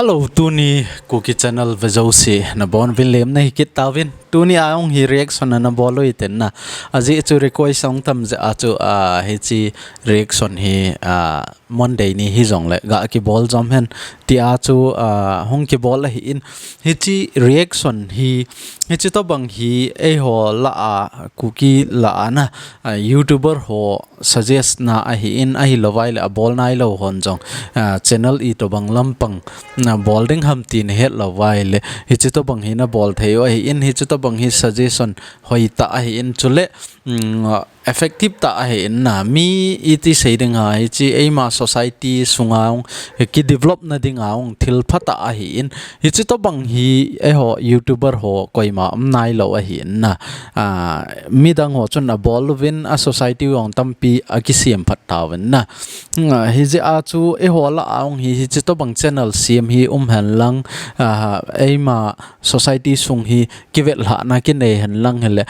Hello, Tuni Kuki channel Vajosi na bon William na hikit tawin. Tuni aong hi reaction na bolo iten na. Azi itu request song tam za atu hichi reaction hi Monday ni hi jong le ga ki bol jom hen ti atu hong ki bol hi in hichi reaction hi hichi to bang hi e ho la Kuki la na YouTuber ho suggest na hi in hi lovai le bol nai lo hon jong channel i to bang lampang na balding ham tin het lovai le hichi to bang hi na bol theo hi in hichi to bang hi suggestion hoi ta hi in chule effective ta hi in na mi iti seiding ha hichi ema society sungaung ki develop na dingaung thil phata hi in hichi to bang hi e ho YouTuber ho koima nai lo hi in na mi dang ho chun a bol win a society ong tampi a KISEM phat tawen na hi je a chu e ho la aung hi hichi to bang channel CM hi han lang ema society sung hi kivet la na ki nei han lang hele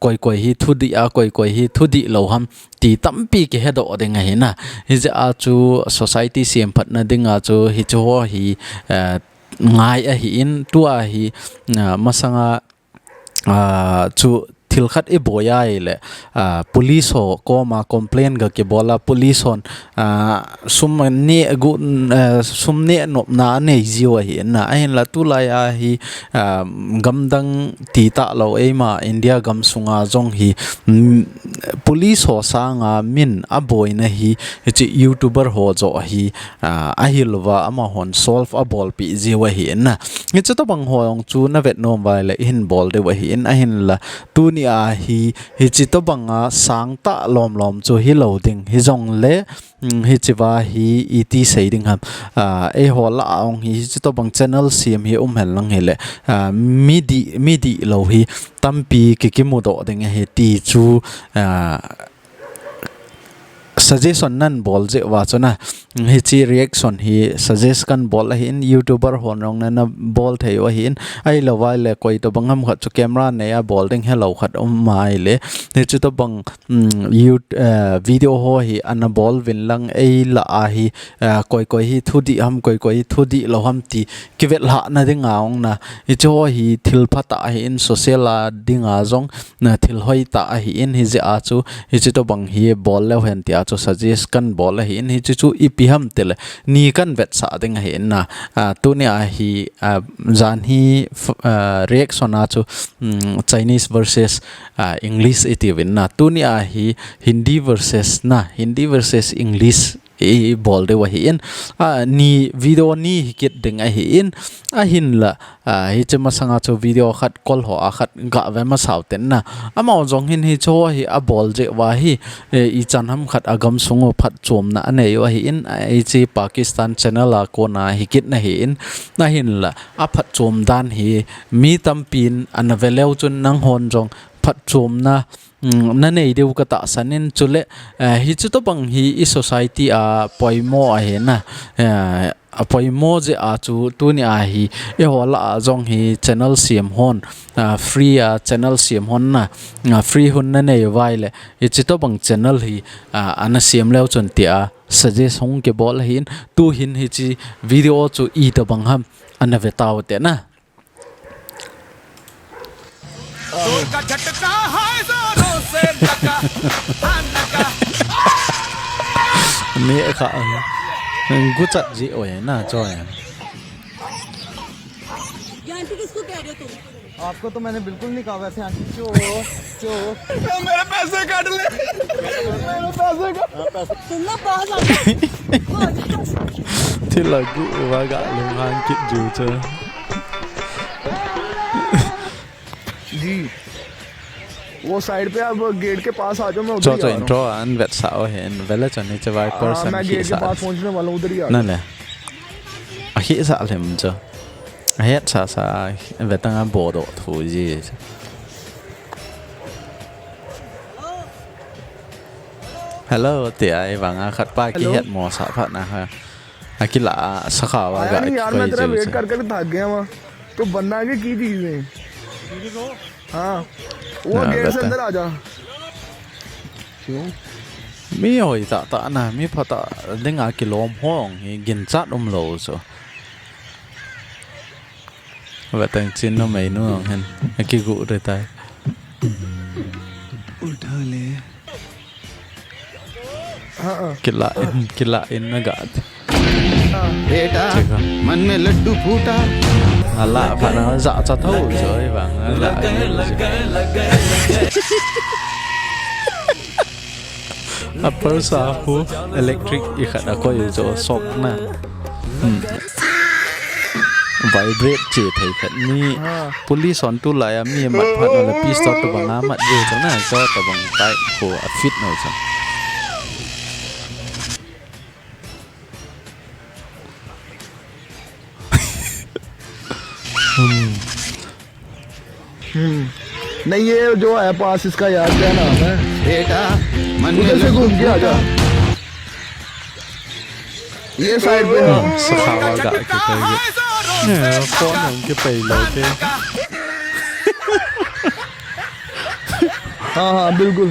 koi koi hi thudi a koi koi hi thudi lo ham ti tampi ke hedo denga hi na hi je a chu society CM phat na dinga chu hi chu ho hi ngai a hi in tu a hi masanga chu thil khat e boya ile police ho ko ma complain ga ke bola police hon sum ne gu sum ne no na ne jiwa hi na ahin la tu la ya hi gamdang ti ta lo e ma India gam sunga jong hi police ho sanga min a boy na hi chi YouTuber ho jo hi a hilwa ama hon solve a bol pi jiwa hi na ni chu to bang ho ong chu na vet nom vai le in bol de wa hi in ahin la tu hi chi to banga sang ta lom lom chu hi loading hi jong le hi chiwa hi iti seiding ham e hola ong hi chi to bang channel CM hi hel lang hele midi lo hi tampi ki mu do ding he ti chu suggestion nan bol je wa chona hi chi reaction hi suggest kan bol hi in YouTuber honrong na bol theo hi in ai lawai le koi to bangam khat chu camera ne ya bol ding hello khat mai le ne chu to bang video ho hi an bol win lang ei la a hi koi hi thudi ham koi thudi lo ham ti kivet la na ding aung na hi chu hi thil phata hi in social dinga jong na thil hoi ta hi in hi je a chu hi chu to bang hi bol le hen ti a chu suggest kan bol hi in hi chu ipiham tel ni kan vet sa ding hi na tu ne a hi jan hi reaction a chu Chinese versus English itivin na tu ne a hi Hindi versus English e bol de wa hi in ni video ni hikit ding a hi in a hin la hi chema sanga chu video khat kol ho a khat ga ve ma sauten na ama jong hin hi cho hi a bol je wa hi i chan ham khat agam sungo phat chom na ane yo hi in ai chi Pakistan channel a ko na hikit na hi in na hin la a phat chom dan hi mi tampin an veleu chun nang hon jong phat chom na na nei deu ka ta sanin chule hi chu to bang hi i society a poimo a he na a poimo je a chu tu ni a hi e hola jong hi channel CM hon free channel CM hon na free hun na nei vai le hi chu to bang channel hi ana CM leo chon tia suggest hong ke bol hin tu hin hi chi video chu i to bang ham ana vetau te na का झटका है जोरों से टका नका मैं खा गुचत जी ओए ना जो है आंटी किसको कह रहे हो तुम आपको तो मैंने बिल्कुल नहीं कहा वैसे आंटी चो मेरे पैसे काट ले मेरे पैसे तुम ना बाहर आ thì là cụ và gạ lùng hàng kiện dù chơi जी वो साइड पे आप गेट के पास आ जाओ मैं उधर cho intro an vet sao hen vela cho ni che vai person मैं गेट के पास पहुंचने वाला हूं उधर ही आ na le a hi sa lem cho a het sa vetanga bo do thu ji hello ti ai wanga khat pa ki het mo sa pha na ha akila sakha wa ga यार मैं तेरा वेट कर कर थक गया वहां तो बनना के की चीज है हाँ वो गेट से अंदर आ जा क्यों mi hoi ta na mi phata denga kilom hong hi gin chat lo so Và tầng chín nó mấy nữa không hên cái gụ rồi tay उठा ले किला इन ना गात बेटा मन में लड्डू फूटा Ala phải nó dạ cho thấu rồi vàng Upper sahu electric ikat ako yung so sok na vibrate chỉ thấy phận mi police on tu lại mi mặt phận là pistol tu bằng á mặt vô chẳng nào cho tu bằng tay của fit nào chẳng नहीं ये जो है पास इसका यार क्या नाम है बेटा मन में उधर से घूम के आ जा ये साइड पे हाँ सखावा गा के कहिए फोन हम के पहले के हाँ हाँ बिल्कुल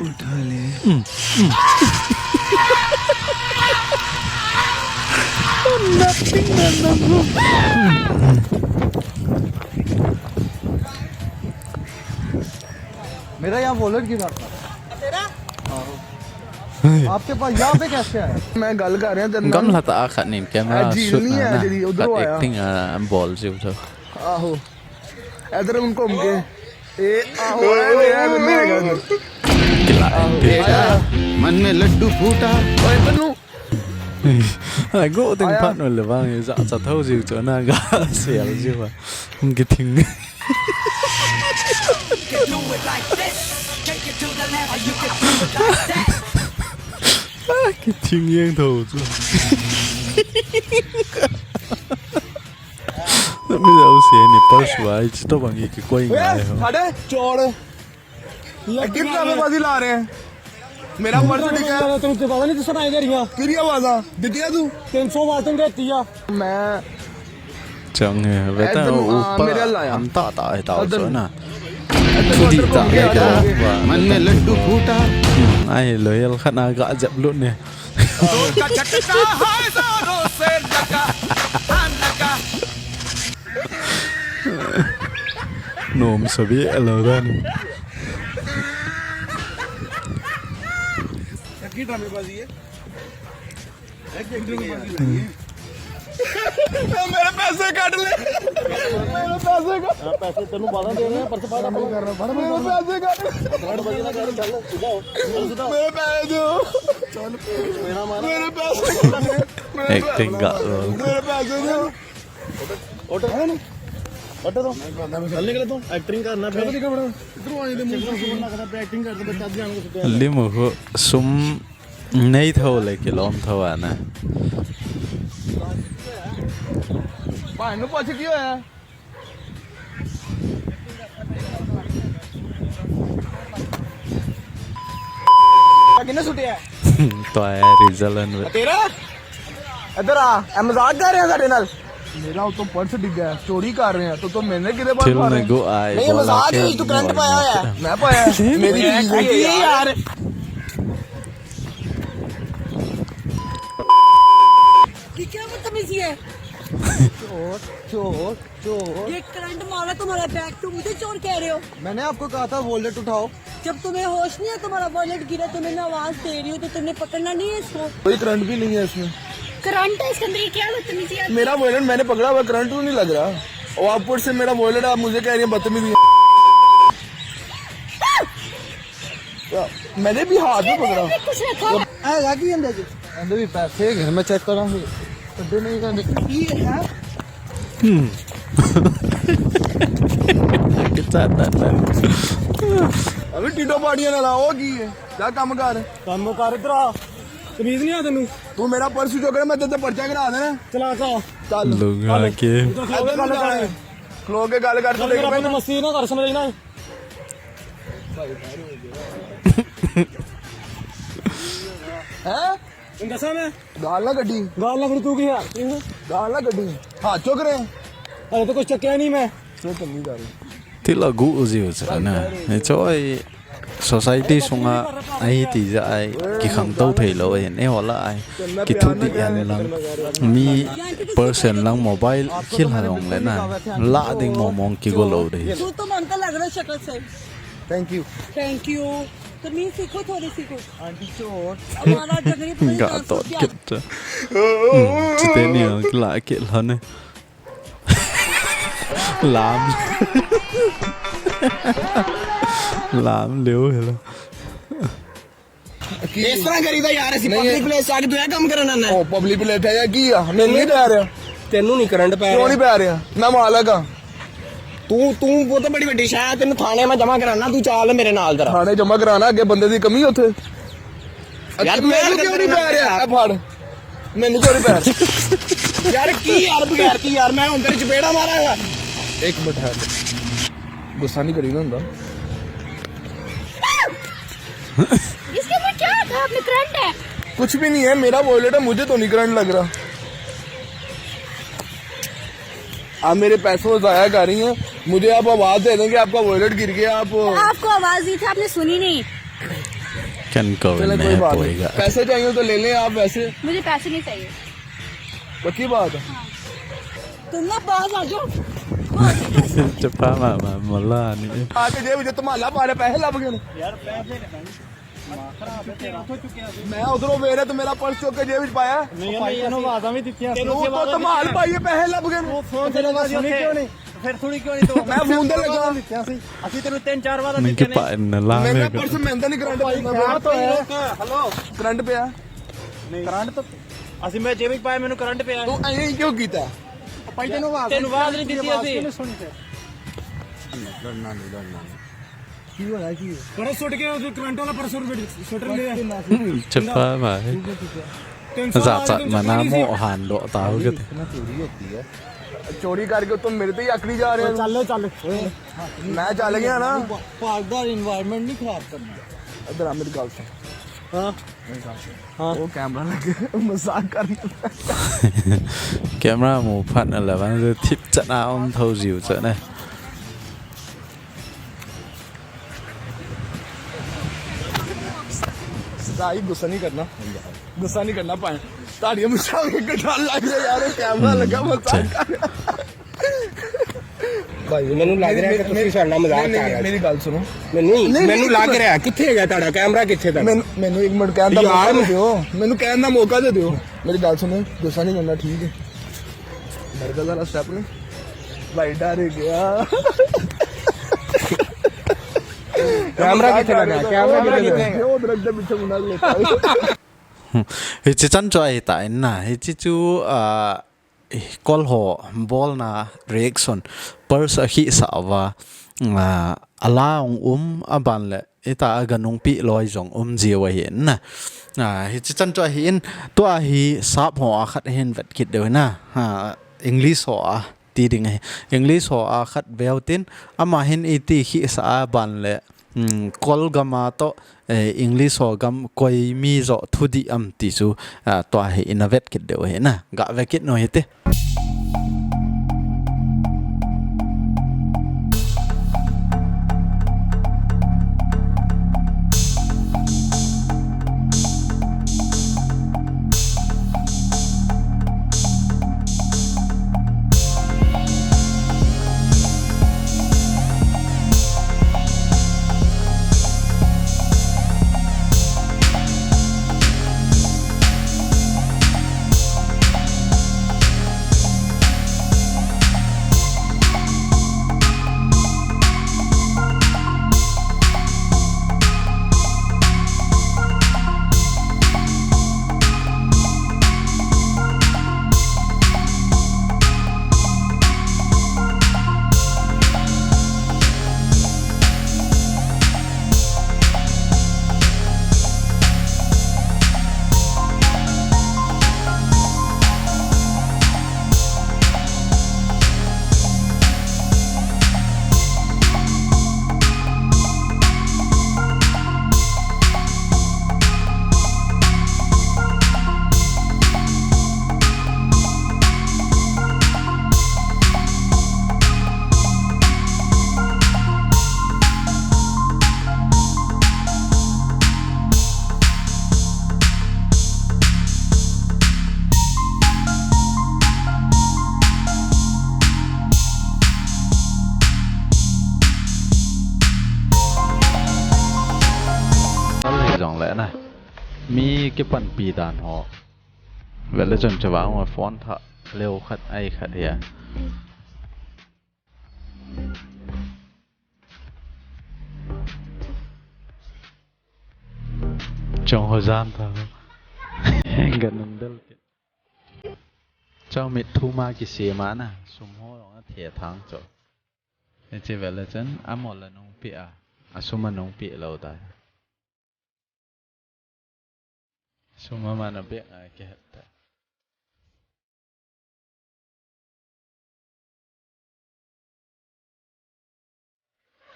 उठा ले मेरा यहाँ वॉलेट गिरा था आपके पास यहाँ पे कैसे आया मैं गल कर रहा तेरे गम लता आखा नहीं कैमरा शूट नहीं है जी उधर ना आया एक्टिंग बॉल से उठो आहो इधर उनको घूम के ए आहो ए मेरे घर किला बेटा मन में लड्डू फूटा ओए Tannu ai gỗ tình phát rồi là vang dạ chặt thâu gì chỗ nào gà xẻo gì mà không cái thing cái thing nghiêng thầu chứ bây giờ xe này bao suối chỉ tao bằng cái quay ngay không साढ़े चौड़ ये किस ड्रामेबाजी ला रहे हैं मेरा पर्स दिखा है तुम तो पता नहीं किस सुनाई दे रही है किरी आवाज़ा दिखिया तू 300 वाटन देती है मैं chẳng hề vậy tao मेरे अल्लाह यार हम tạ है tao chỗ nào थोड़ी बेटा मन में लड्डू फूटा ai lời khát na gã dẹp luôn nè nôm sờ bị lờ ra nè की ड्रामेबाजी है मेरे पैसे काट ले मेरे पैसे का पैसे तेन बाधा देने परस बाधा मेरे पैसे काट मेरे पैसे दो मेरे पैसे acting gã rồi मेरे पैसे दो ऑटो है ना ऑटो तो चल निकले तो एक्टिंग करना फिर इधर आने दे मुझे एक्टिंग करते बच्चा ध्यान को limu ho sum nei thau le kilom thau ana भाई नु पूछ क्यों है किन्ने सुटे है to ai result तेरा इधर आ मजाक कर रहे हैं साडे नाल मेरा तो पर्स डिग गया चोरी कर रहे हैं तो मैंने किधर बात till ne go ai नहीं मजाक है तू करंट पाया है मैं पाया मेरी चीज है यार ये क्या बदतमीजी है चोर चोर चोर ये करंट मारा तुम्हारा बैग तुम मुझे चोर कह रहे हो मैंने आपको कहा था वॉलेट उठाओ जब तुम्हें होश नहीं है तुम्हारा वॉलेट गिरा तुम्हें मैं आवाज दे रही हूँ तो तुमने पकड़ना नहीं है इसको कोई करंट भी नहीं है इसमें करंट है इसके अंदर ये क्या बदतमीजी है मेरा वॉलेट मैंने पकड़ा हुआ करंट तो नहीं लग रहा और आप ऊपर से मेरा वॉलेट आप मुझे कह रही है बदतमीजी मैंने भी हाथ में पकड़ा कुछ रखा आएगा कि अंदर भी पैसे घर में चेक करा अंदर नहीं करने kita ta अभी टीटो पार्टियां ना लाओ की है क्या काम कर काम कर इधर आ तमीज नहीं आ तेन तू मेरा पर्स जो करे मैं तेरे पर्चा करा देना चला का चल lunga ke खलो के गल कर तू देख मैंने मस्ती ना कर समझ ना हैं दसा मैं गाल ना गड्डी गाल ना फिर तू की है गाल ना गड्डी हाथ चुक रहे अरे तो कुछ चक्या नहीं मैं चल नहीं कर thì là gu gì vậy nè choi society sunga ai ti za ai ki khang tau thei lo hen e hola ai ki thu ti an lang mi person lang mobile khil halong le na la ding mo mong ki go lo de तू तो मनता लग रहा है शक्ल से thank you तो मैं सीखो थोड़ी सीखो आंटी चोट हमारा जगरी पूरी ga to kit chite ni la ke la ne lam liu hello ਇਸ ਤਰ੍ਹਾਂ ਕਰੀਦਾ ਯਾਰ ਅਸੀਂ ਪਬਲਿਕ ਪਲੇਸ ਆ ਕੇ ਤੂੰ ਇਹ ਕੰਮ ਕਰਨਾ ਨਾ ਉਹ ਪਬਲਿਕ ਪਲੇਟ ਹੈ ਕੀ ਆ ਮੈਨੂੰ ਨਹੀਂ ਪੈ ਰਿਹਾ ਤੈਨੂੰ ਨਹੀਂ ਕਰੰਟ ਪੈ ਕਿਉਂ ਨਹੀਂ ਪੈ ਰਿਹਾ ਮੈਂ ਮਾਲਕ ਆ ਤੂੰ ਉਹ ਤਾਂ ਬੜੀ ਵੱਡੀ ਸ਼ਾਇਦ ਤੈਨੂੰ ਥਾਣੇ ਮੈਂ ਜਮਾ ਕਰਾਣਾ ਤੂੰ ਚੱਲ ਮੇਰੇ ਨਾਲ ਜਰਾ ਥਾਣੇ ਜਮਾ ਕਰਾਣਾ ਅੱਗੇ ਬੰਦੇ ਦੀ ਕਮੀ ਉੱਥੇ ਯਾਰ ਮੈਨੂੰ ਕਿਉਂ ਨਹੀਂ ਪੈ ਰਿਹਾ ਇਹ ਫੜ ਮੈਨੂੰ ਕਿਉਂ ਨਹੀਂ ਪੈ ਰਿਹਾ ਯਾਰ ਕੀ ਯਾਰ ਬਗੈਰ ਕੀ ਯਾਰ ਮੈਂ ਹੁਣ ਤੇਰੇ ਚਪੇੜਾ ਮਾਰਾਂਗਾ ਇੱਕ ਮਿੰਟ ਹੈ ਗੁੱਸਾ ਨਹੀਂ ਕਰੀਦਾ ਹੁੰਦਾ इसके ऊपर क्या था आपने करंट है कुछ भी नहीं है मेरा वॉलेट है मुझे तो नहीं करंट लग रहा आप मेरे पैसों जाया कर रही हैं मुझे आप आवाज दे देंगे आपका वॉलेट गिर गया आप आपको आवाज दी थी आपने सुनी नहीं can go चलो in कोई बात boy नहीं पैसे चाहिए तो ले लें आप वैसे मुझे पैसे नहीं चाहिए पक्की बात है तुम ना पास आ जाओ chapa ma mala ni आके जेब जो तुम्हारा पारे पैसे लब गए ਯਾਰ ਪੈਸੇ मैं उधरों मेरे तो मेरा पर्स चुक के जेब पाया ਨਹੀਂ ਇਹਨੂੰ ਆਵਾਜ਼ਾਂ ਵੀ ਦਿੱਤੀਆਂ तो तुम्हारे पाइए पैसे लब गए ਫੋਨ ਤੇ ਲਗਾ ਸੁਣੀ ਕਿਉਂ ਨਹੀਂ ਫਿਰ ਥੋੜੀ ਕਿਉਂ ਨਹੀਂ ਤੂੰ मैं फोन दे लगा ਅਸੀਂ ਤੈਨੂੰ 3-4 ਵਾਰ ni ke pa na la मेरा me पर्स मेहनत नहीं करंट ਹਲੋ करंट पे ਕਰੰਟ ਤਾਂ ਅਸੀਂ ਮੈਂ ਜੇਬ ਵਿੱਚ ਪਾਇਆ ਮੈਨੂੰ ਕਰੰਟ ਪਿਆ तू ऐसे क्यों कीता ਭਾਈ ਤੈਨੂੰ ਆਵਾਜ਼ ਨਹੀਂ ਦਿੱਤੀ ਅਸੀਂ ਪਰਸ ਸੁੱਟ ਕੇ ਉਹ ਕਰੰਟ ਵਾਲਾ ਪਰਸ ਸੁੱਟ ਲਿਆ chapa ma za za ma na mo han do ta ho ke चोरी करके तुम मेरे पे ही आकड़ी जा रहे हो ਚੱਲ मैं चल गया ना ਪਾਰਕ ਦਾ এনवायरमेंट ਨਹੀਂ ਖਰਾਬ ਕਰਨਾ इधर आ मेरी गल सुन ਹਾਂ वो कैमरा लगे मजाक कर camera mo phat na la ban tip cha na om thau jiu cha ne सदाई गुस्सा नहीं करना पाए ताड़ियां मुझे गठा लग गया यार कैमरा लगा मजाक कर ਭਾਈ ਮੈਨੂੰ ਲੱਗ ਰਿਹਾ ਕਿ ਤੁਸੀਂ ਸਾਡਾ ਮਜ਼ਾਕ ਕਰ ਰਹੇ ਹੋ मेरी गल सुनो ਮੈਨੂੰ ਲੱਗ ਰਿਹਾ ਕਿੱਥੇ ਹੈਗਾ ਤੁਹਾਡਾ ਕੈਮਰਾ ਕਿੱਥੇ ਤੁਹਾਡਾ ਮੈਨੂੰ ਇੱਕ ਮਿੰਟ ਕਹਿਣ ਦਾ ਮੌਕਾ ਦੇ ਦਿਓ ਮੈਨੂੰ ਕਹਿਣ ਦਾ ਮੌਕਾ ਦੇ ਦਿਓ ਮੇਰੀ ਗੱਲ ਸੁਣੋ ਗੁੱਸਾ ਨਹੀਂ ਕਰਨਾ ਠੀਕ ਹੈ ਮੇਰੇ ਦਾ ਜ਼ਰਾ ਸਟੈਪ ਨੇ ਭਾਈ ਡਰ ਗਿਆ ਕੈਮਰਾ ਕਿੱਥੇ ਲੱਗਾ ਕੈਮਰਾ ਕਿੱਥੇ ਉਹ ਦਰਦ ਦੇ ਪਿੱਛੇ ਮੁੰਡਾ ਲੈਤਾ hi chi chan choi ta na hi chi chu kol ho bol na reaction pers a hi sa wa alaung aban le eta ganung pi loi jong jiwa hin na hi chi chan choi hin to a hi sap ho a khat hen vet kit de na english ho a ti ding english ho a khat beltin ama hen iti hi sa ban le kol gama to english ho gam koi mi zo thudi am ti chu to he innovate kit de he na ga ve kit no hete mi cái phần pi đàn họ vậy là chọn cho vào mà font thợ leo khát ai khát hè trong thời gian thôi gần nông đất trong miệt thu ma cái xe mà nè sum hoa nó thiệt thắng rồi nên chỉ vậy là chân một là nông bịa sum mà nông bịa lâu tại sum mà nó bịa cái hết tại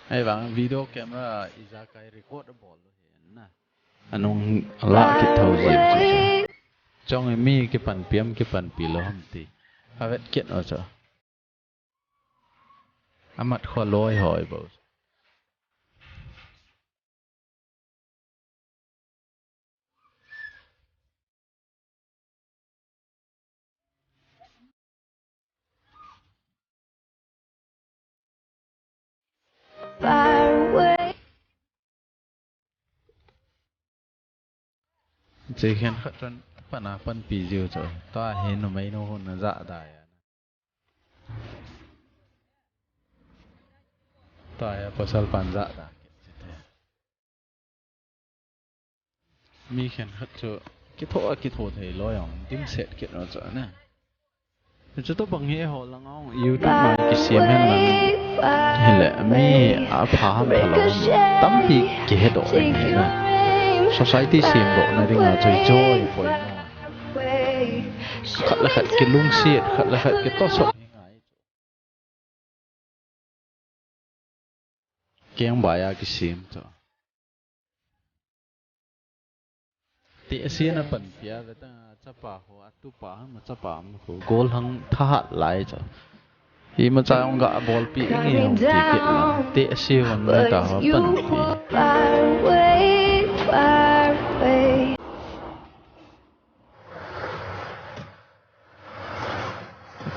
ai vắng video camera isa cái record ball luôn nè anh lạ cái thầu gì trong cái mi cái phần piếm cái phần pì lo hầm tì vậy kiện ở chỗ mặt khó lôi hỏi bảo chỉ khen khát chân phần pì diều rồi ta hiện nó mấy nó hôn nó dạ đại tại pasal pan dạ đại mi khen khát cho cái thổ thầy lôi ông tim sệt kiện nó chỗ nè cho tôi bằng hệ họ là ngon YouTube mà cái xem hen là hay là mi phá hầm thằng lo tắm thì cái hệ độ này nè society xem độ này thì ngà chơi chơi phơi khát là khát cái lung xiết khát là khát cái to sọt cái ông bài cái xem cho tiệt xiên là bẩn phía vậy ta chấp bảo họ tu bảo mà chấp bảo mà họ goal hăng thắt lại cho thì mà trái ông gạ ball bị nghe ông thì kiện là tiệt xiên còn người ta họ bẩn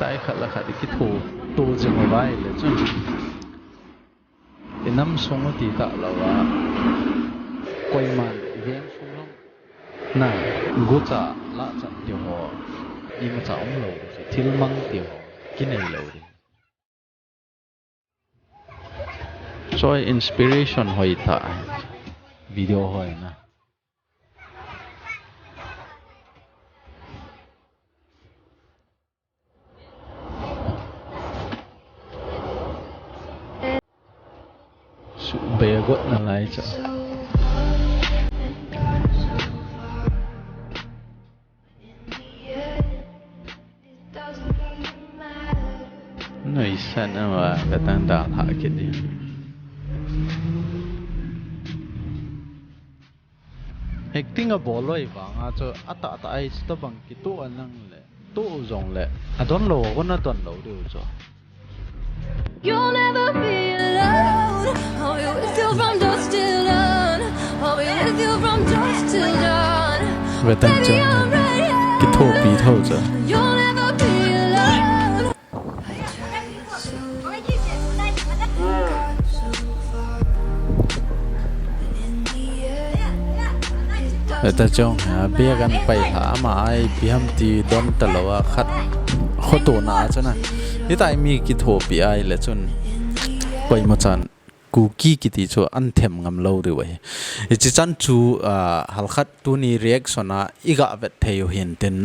tại khát là khát cái thủ tu dựng ở vai là chứ cái năm sống thì tạo là quay màn game xuống lắm nè ngô trả lạ chặt tiểu họ nhưng mà trả ông lầu thì thiếu măng tiểu họ cái này lầu đi cho inspiration hồi tại video hồi nè bé gốt là lại cho nơi sân mà cái tăng đào thả cái gì acting ở bộ lôi vàng cho ata aisto bằng cái tổ anh năng lệ tổ dùng lệ đón lỗ có nó đón lỗ đều cho You'll never be alone. I'll be with you from dusk till dawn. I'll be with you from dusk till dawn. về tăng trưởng cái thô bí thâu rồi You'll never be alone. về ta trong bia gan bay thả mà ai bị hâm thì đón tờ lỗ khát khó tổ nã cho nè hiện tại mi cái thô bí ai là chun quay một trận KUKI kiti cho ăn thèm ngâm lâu rồi vậy chỉ chăn chú hal khát tu ni reaction à iga vet theo hiện tên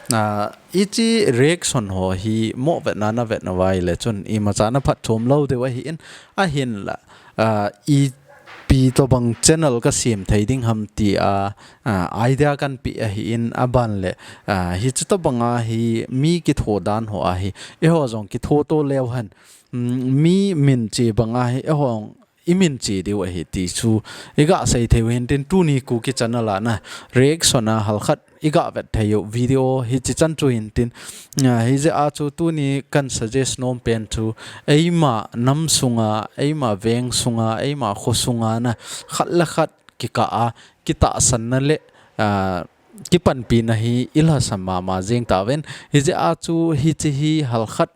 na ichi reaction ho hi mo vet na vet na vai le chun i ma chana phat thom lâu rồi vậy hin a hin là i pi to bang channel ka sim thei ding ham ti idea kan pi a hi in aban le hi chu to banga hi mi ki tho dan ho a hi e ho jong ki tho to lew han mi min chi banga hi e hong imin chi diu a hi ti chu iga sei theu hen tin tu ni ku ki channel na reaction a hal khat iga vet theu video hi chi chan chu hin tin hi je a chu tu ni kan suggest nom pen chu eima nam sunga eima veng sunga eima kho sunga na khat la khat ki ka a ki ta san na le ki pan pi na hi ila sama ma jeng ta ven hi je a chu hi chi hi hal khat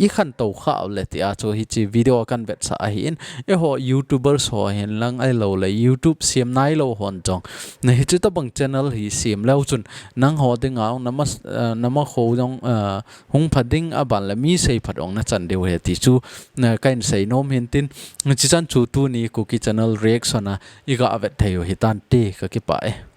i khan to kha le ti a chu hi chi video kan vet sa hi in e ho youtubers ho hen lang ai lo le youtube siam nai lo hon chong na hi chu ta bang channel hi siam lo chun nang ho ding aw nama kho jong hung phading a ban la mi sei phadong na chan deu he ti chu na kain sei nom hin tin chi chan chu tu ni KUKI channel reaction na iga avet thayo hi tan te ka ki pa e